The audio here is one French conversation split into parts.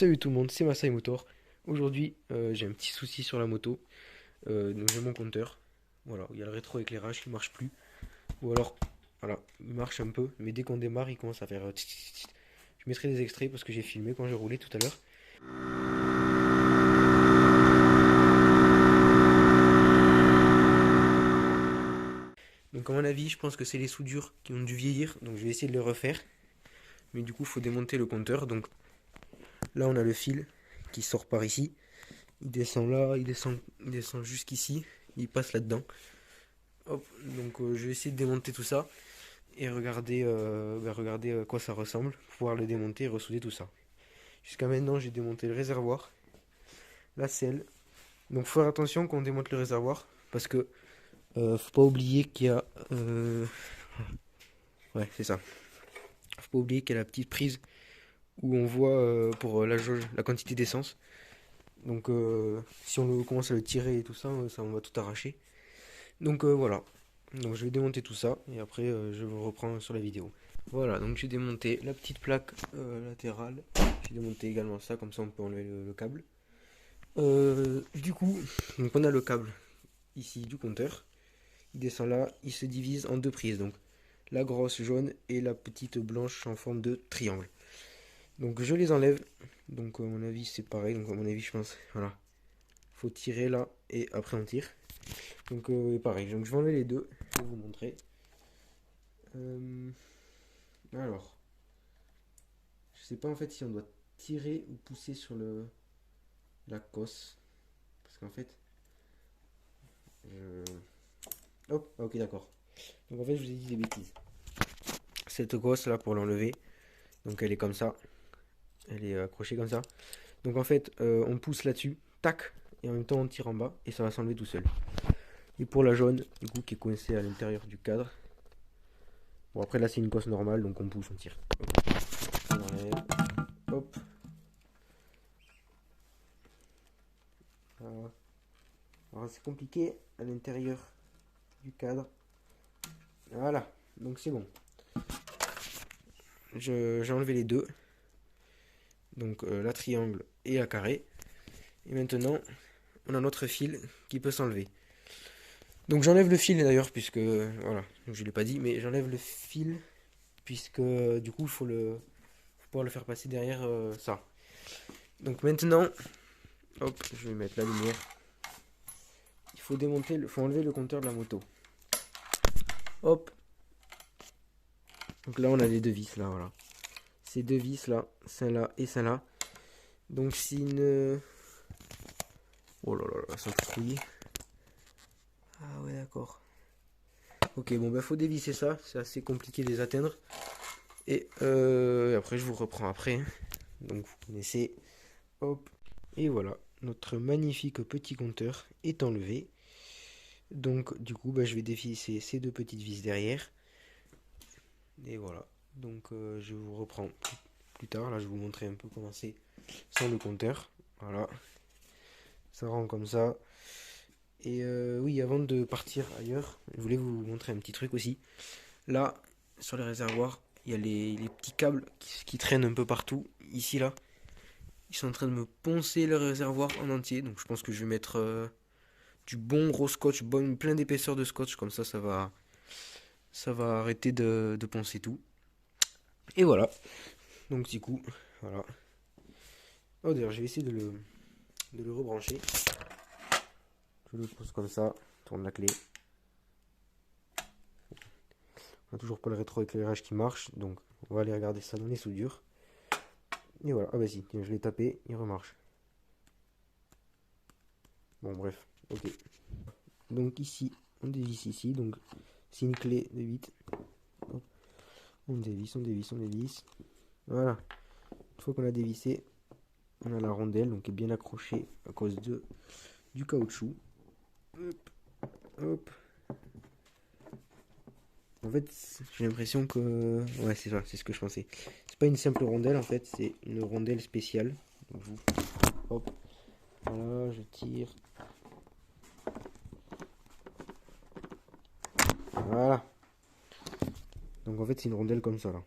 Salut tout le monde, c'est Masai Motor. Aujourd'hui, j'ai un petit souci sur la moto. Donc j'ai mon compteur. Voilà, il y a le rétroéclairage qui marche plus. Ou alors, voilà, il marche un peu, mais dès qu'on démarre, il commence à faire. Tit, tit, tit. Je mettrai des extraits parce que j'ai filmé quand j'ai roulé tout à l'heure. Donc à mon avis, je pense que c'est les soudures qui ont dû vieillir. Donc je vais essayer de les refaire. Mais du coup, il faut démonter le compteur. Donc là, on a le fil qui sort par ici. Il descend là, il descend jusqu'ici. Il passe là-dedans. Hop, donc je vais essayer de démonter tout ça et regarder à quoi ça ressemble pour pouvoir le démonter et ressouder tout ça. Jusqu'à maintenant, j'ai démonté le réservoir, la selle. Donc, faut faire attention quand on démonte le réservoir parce que faut pas oublier qu'il y a. Ouais, c'est ça. Faut pas oublier qu'il y a la petite prise où on voit pour la jauge, la quantité d'essence. Donc, si commence à le tirer et tout ça, ça on va tout arracher. Donc voilà. Donc je vais démonter tout ça et après je vous reprends sur la vidéo. Voilà, donc j'ai démonté la petite plaque latérale. J'ai démonté également ça, comme ça on peut enlever le câble. Du coup, donc on a le câble ici du compteur. Il descend là, il se divise en deux prises. Donc la grosse jaune et la petite blanche en forme de triangle. Donc je les enlève. Donc à mon avis c'est pareil. Donc à mon avis je pense, voilà. Faut tirer là et après on tire. Donc pareil, donc je vais enlever les deux, je vais vous montrer. Alors, je sais pas en fait si on doit tirer ou pousser sur la cosse. Parce qu'en fait, je... Hop, ok d'accord. Donc en fait je vous ai dit des bêtises. Cette cosse là pour l'enlever, donc elle est comme ça. Elle est accrochée comme ça. Donc en fait on pousse là-dessus, tac, et en même temps on tire en bas et ça va s'enlever tout seul. Et pour la jaune, du coup qui est coincée à l'intérieur du cadre. Bon après là c'est une cosse normale donc on pousse, on tire. On enlève. Hop. Voilà. Alors c'est compliqué à l'intérieur du cadre. Voilà, donc c'est bon. J'ai enlevé les deux. Donc la triangle et la carré. Et maintenant, on a notre fil qui peut s'enlever. Donc j'enlève le fil d'ailleurs, puisque, voilà, je ne l'ai pas dit, mais j'enlève le fil, puisque du coup, faut pouvoir le faire passer derrière ça. Donc maintenant, hop, je vais mettre la lumière. Il faut faut enlever le compteur de la moto. Hop. Donc là, on a les deux vis, là, voilà. Ces deux vis, là, celle-là et celle-là. Donc si une... Oh là là, elles sont toutes rouillées. Ah ouais, d'accord. Ok, bon, bah faut dévisser ça. C'est assez compliqué de les atteindre. Et après, je vous reprends après. Donc vous connaissez. Hop. Et voilà. Notre magnifique petit compteur est enlevé. Donc du coup, bah, je vais dévisser ces deux petites vis derrière. Et voilà. Donc je vous reprends plus tard. Là, je vais vous montrer un peu comment c'est sans le compteur. Voilà. Ça rend comme ça. Et oui, avant de partir ailleurs, je voulais vous montrer un petit truc aussi. Là, sur les réservoirs, il y a les petits câbles qui traînent un peu partout. Ici, là, ils sont en train de me poncer le réservoir en entier. Donc je pense que je vais mettre du bon gros scotch, plein d'épaisseur de scotch. Comme ça va arrêter de poncer tout. Et voilà. Donc du coup, voilà. Oh d'ailleurs, je vais essayer de le rebrancher. Je le pose comme ça, tourne la clé. On n'a toujours pas le rétroéclairage qui marche, donc on va aller regarder ça dans les soudures. Et voilà, ah bah si, je l'ai tapé, il remarche. Bon bref, ok. Donc ici, on dévisse ici, donc c'est une clé de 8. Hop. On dévisse, on dévisse, on dévisse. Voilà. Une fois qu'on a dévissé, on a la rondelle, donc qui est bien accrochée à cause du caoutchouc. Hop, hop. En fait, j'ai l'impression que... Ouais, c'est ça, c'est ce que je pensais. C'est pas une simple rondelle, en fait, c'est une rondelle spéciale. Donc, hop, voilà, je tire. Voilà. Donc, en fait, c'est une rondelle comme ça, là.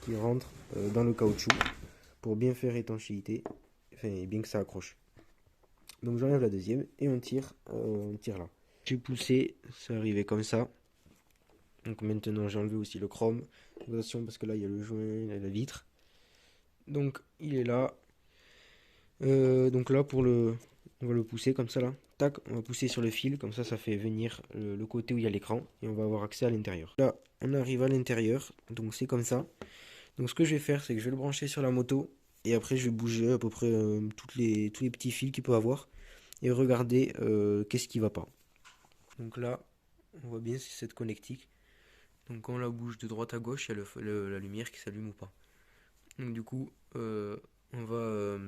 Qui rentre dans le caoutchouc pour bien faire étanchéité, enfin, et bien que ça accroche. Donc j'enlève la deuxième et on tire là. J'ai poussé, ça arrivait comme ça. Donc maintenant j'ai enlevé aussi le chrome. Attention parce que là il y a le joint, il y a la vitre. Donc il est là. Donc là on va le pousser comme ça là. Tac, on va pousser sur le fil, comme ça fait venir le côté où il y a l'écran et on va avoir accès à l'intérieur. Là on arrive à l'intérieur, donc c'est comme ça. Donc ce que je vais faire c'est que je vais le brancher sur la moto et après je vais bouger à peu près tous les petits fils qu'il peut avoir et regarder qu'est-ce qui va pas. Donc là on voit bien c'est cette connectique. Donc quand on la bouge de droite à gauche, il y a la lumière qui s'allume ou pas. Donc du coup, on va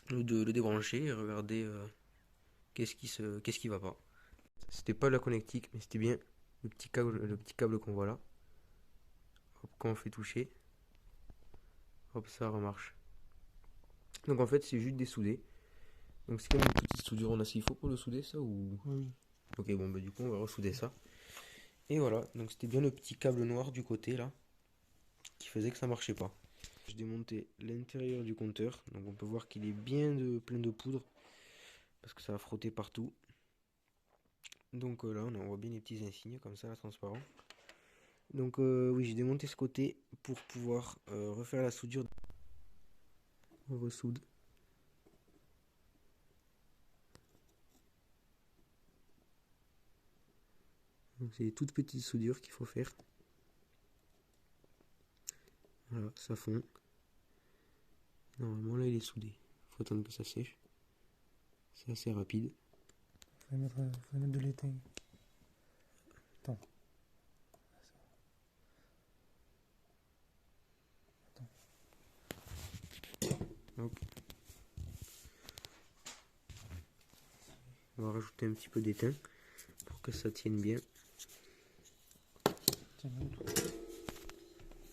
le débrancher et regarder qu'est-ce qui va pas. C'était pas la connectique, mais c'était bien le petit câble qu'on voit là. Hop, quand on fait toucher, hop, ça remarche. Donc en fait, c'est juste des soudés. Donc c'est comme une petite soudure. On a ce qu'il faut pour le souder, ça ou... Oui. Ok, bon, bah du coup, on va ressouder ça. Et voilà, donc c'était bien le petit câble noir du côté là, qui faisait que ça marchait pas. J'ai démonté l'intérieur du compteur, donc on peut voir qu'il est bien plein de poudre, parce que ça a frotté partout. Donc là, on voit bien les petits insignes comme ça, transparents. Donc oui, j'ai démonté ce côté pour pouvoir refaire la soudure. On ressoude. Donc c'est des toutes petites soudures qu'il faut faire. Voilà, ça fond. Normalement là il est soudé. Il faut attendre que ça sèche. C'est assez rapide. Faut mettre de l'étain. Attends. Hop. On va rajouter un petit peu d'étain pour que ça tienne bien. Tiens, l'autre.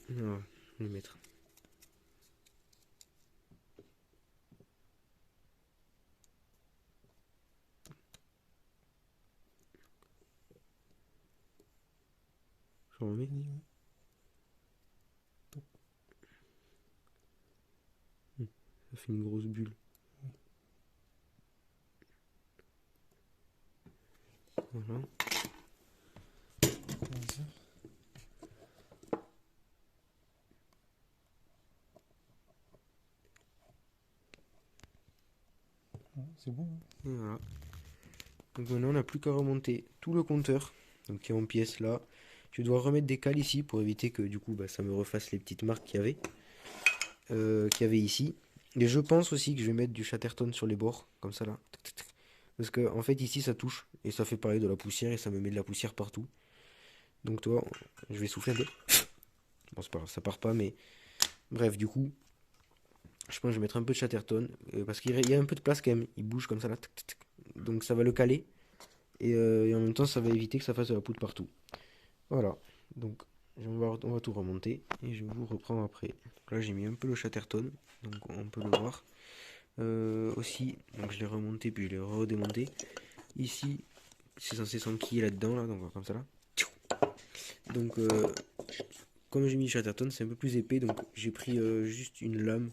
Voilà, je vais le mettre. Je remets. Oui, oui. Ça fait une grosse bulle. Voilà. Comme ça. Ouais, c'est bon. Hein. Et voilà. Donc maintenant on n'a plus qu'à remonter tout le compteur, donc qui est en pièces là. Je dois remettre des cales ici pour éviter que du coup ça me refasse les petites marques qu'il y avait ici. Et je pense aussi que je vais mettre du Chatterton sur les bords, comme ça là. Parce que en fait ici ça touche et ça fait pareil de la poussière et ça me met de la poussière partout. Donc toi, je vais souffler un peu. Bon c'est pas grave, ça part pas mais bref du coup, je pense que je vais mettre un peu de Chatterton parce qu'il y a un peu de place quand même. Il bouge comme ça là. Donc ça va le caler et en même temps ça va éviter que ça fasse de la poudre partout. Voilà, donc on va tout remonter et je vous reprends après. Donc là j'ai mis un peu le Chatterton, donc on peut le voir. Aussi, donc je l'ai remonté puis je l'ai redémonté. Ici, c'est censé s'enquiller là-dedans, là, donc comme ça là. Donc comme j'ai mis le Chatterton, c'est un peu plus épais, donc j'ai pris juste une lame.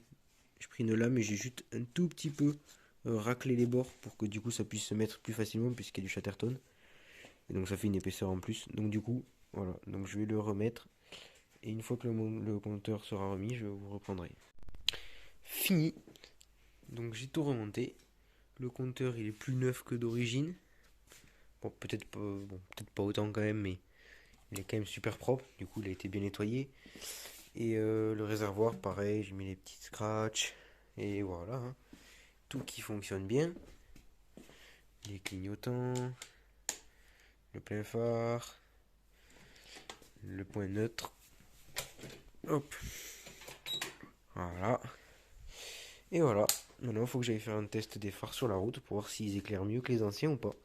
J'ai pris une lame et j'ai juste un tout petit peu raclé les bords pour que du coup ça puisse se mettre plus facilement puisqu'il y a du Chatterton. Et donc ça fait une épaisseur en plus. Donc du coup, voilà, donc je vais le remettre. Et une fois que le compteur sera remis, je vous reprendrai. Fini. Donc j'ai tout remonté. Le compteur il est plus neuf que d'origine. Bon, peut-être pas autant quand même, mais il est quand même super propre. Du coup, il a été bien nettoyé. Et le réservoir, pareil, j'ai mis les petites scratchs. Et voilà, hein. Tout qui fonctionne bien. Les clignotants, le plein phare, le point neutre. Hop. Voilà. Et voilà. Maintenant, il faut que j'aille faire un test des phares sur la route pour voir s'ils éclairent mieux que les anciens ou pas.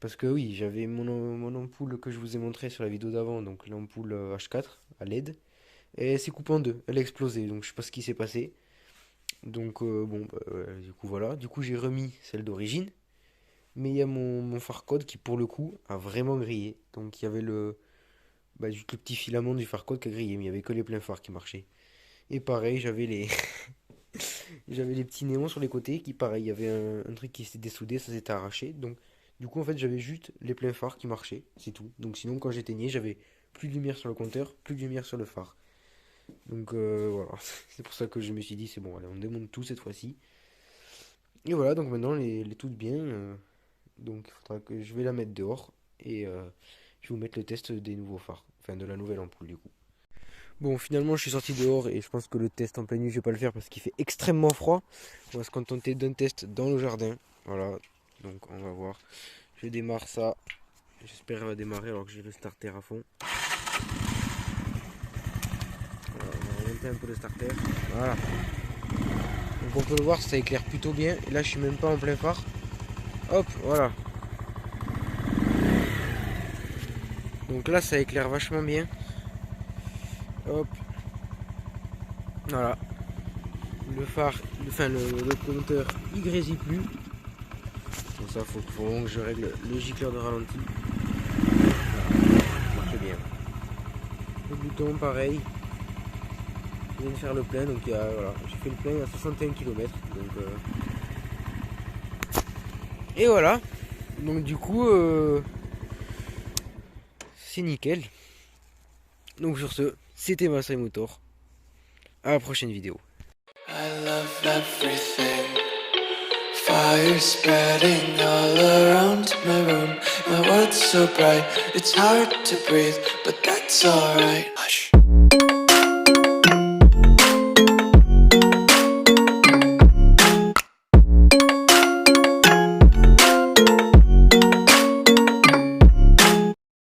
Parce que oui, j'avais mon ampoule que je vous ai montré sur la vidéo d'avant, donc l'ampoule H4 à LED. Et elle s'est coupée en deux, elle a explosé, donc je sais pas ce qui s'est passé. Donc bon, du coup voilà. Du coup j'ai remis celle d'origine. Mais il y a mon phare code qui pour le coup a vraiment grillé. Donc il y avait juste le petit filament du phare code qui a grillé, mais il n'y avait que les pleins phares qui marchaient. Et pareil, j'avais les j'avais les petits néons sur les côtés qui, pareil, il y avait un truc qui s'était dessoudé, ça s'était arraché. Donc, du coup, en fait, j'avais juste les pleins phares qui marchaient, c'est tout. Donc, sinon, quand j'éteignais, j'avais plus de lumière sur le compteur, plus de lumière sur le phare. Donc, voilà. C'est pour ça que je me suis dit, c'est bon, allez, on démonte tout cette fois-ci. Et voilà, donc maintenant, les toutes bien. Donc, il faudra que je vais la mettre dehors. Et je vais vous mettre le test des nouveaux phares. Enfin, de la nouvelle ampoule, du coup. Bon, finalement, je suis sorti dehors et je pense que le test en pleine nuit, je vais pas le faire parce qu'il fait extrêmement froid. On va se contenter d'un test dans le jardin. Voilà, donc on va voir. Je démarre ça. J'espère qu'elle va démarrer alors que j'ai le starter à fond. Voilà, on va remonter un peu le starter. Voilà. Donc on peut le voir, ça éclaire plutôt bien. Et là, je suis même pas en plein phare. Hop, voilà. Donc là, ça éclaire vachement bien. Hop. Voilà. Le phare, enfin le compteur, il grésille plus. Bon, ça, faut vraiment que je règle le gicleur de ralenti. Voilà, ça marche bien. Le bouton, pareil. Je viens de faire le plein, donc voilà, j'ai fait le plein à 61 km. Donc, et voilà. Donc du coup, c'est nickel. Donc sur ce, c'était Masai Motor. À la prochaine vidéo. I love everything. Fire spreading all around my room. My world's so bright, it's hard to breathe, but that's alright. Hush.